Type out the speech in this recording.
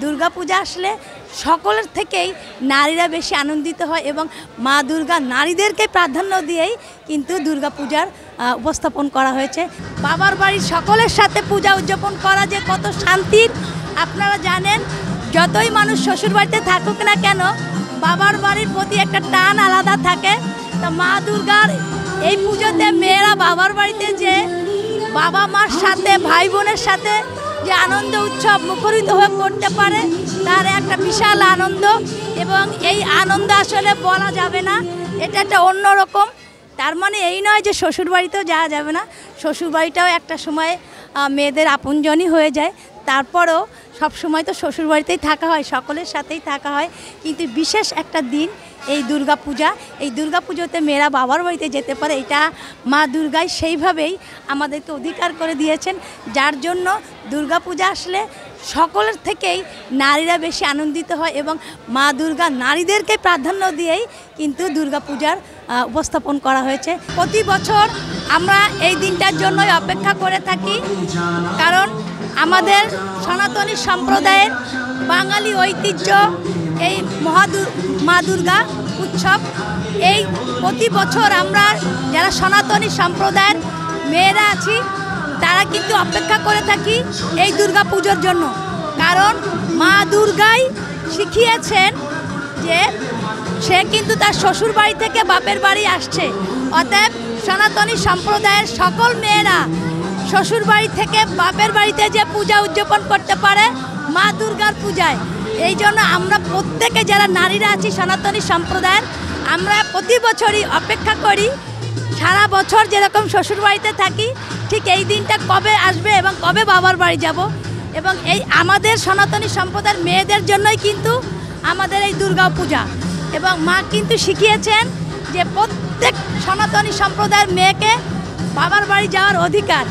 দুর্গাপূজা আসলে সকলের থেকেই নারীরা বেশি আনন্দিত হয় এবং মা দুর্গা নারীদেরকে প্রাধান্য দিয়েই কিন্তু দুর্গাপূজার উপস্থাপন করা হয়েছে। বাবার বাড়ির সকলের সাথে পূজা উদযাপন করা যে কত শান্তির আপনারা জানেন। যতই মানুষ শ্বশুরবাড়িতে থাকুক না কেন, বাবার বাড়ির প্রতি একটা টান আলাদা থাকে। তো মা দুর্গার এই পুজোতে মেয়েরা বাবার বাড়িতে যে বাবা মার সাথে ভাই বোনের সাথে যে আনন্দ উৎসব মুখরিত হয়ে করতে পারে, তার একটা বিশাল আনন্দ। এবং এই আনন্দ আসলে বলা যাবে না, এটা একটা অন্যরকম। তার মানে এই নয় যে শ্বশুরবাড়িতেও যাওয়া যাবে না, শ্বশুরবাড়িটাও একটা সময় মেয়েদের আপনজনই হয়ে যায়। তারপরেও সব সময় তো শ্বশুরবাড়িতেই থাকা হয়, সকলের সাথেই থাকা হয়। কিন্তু বিশেষ একটা দিন এই দুর্গাপূজা, এই দুর্গাপুজোতে মেয়েরা বাবার বাড়িতে যেতে পারে, এটা মা দুর্গাই সেইভাবেই আমাদেরকে অধিকার করে দিয়েছেন। যার জন্য দুর্গাপূজা আসলে সকলের থেকেই নারীরা বেশি আনন্দিত হয় এবং মা দুর্গা নারীদেরকে প্রাধান্য দিয়েই কিন্তু দুর্গাপূজার উপস্থাপন করা হয়েছে। প্রতি বছর আমরা এই দিনটার জন্যই অপেক্ষা করে থাকি, কারণ আমাদের সনাতনী সম্প্রদায়ের বাঙালি ঐতিহ্য এই মা দুর্গা উৎসব। এই প্রতি বছর আমরা যারা সনাতনী সম্প্রদায়ের মেয়েরা আছি তারা কিন্তু অপেক্ষা করে থাকি এই দুর্গা পুজোর জন্য, কারণ মা দুর্গাই শিখিয়েছেন যে সে কিন্তু তার শ্বশুর বাড়ি থেকে বাপের বাড়ি আসছে। অতএব সনাতনী সম্প্রদায়ের সকল মেয়েরা শ্বশুর বাড়ি থেকে বাপের বাড়িতে যে পূজা উদযাপন করতে পারে মা দুর্গার পূজায়। এই জন্য আমরা প্রত্যেকে যারা নারীরা আছি সনাতনী সম্প্রদায়ের, আমরা প্রতি বছরই অপেক্ষা করি। সারা বছর যেরকম শ্বশুর বাড়িতে থাকি, ঠিক এই দিনটা কবে আসবে এবং কবে বাবার বাড়ি যাব। এবং এই আমাদের সনাতনী সম্প্রদায়ের মেয়েদের জন্যই কিন্তু আমাদের এই দুর্গা পূজা। এবং মা কিন্তু শিখিয়েছেন যে প্রত্যেক সনাতনী সম্প্রদায়ের মেয়েকে বাবার বাড়ি যাওয়ার অধিকার।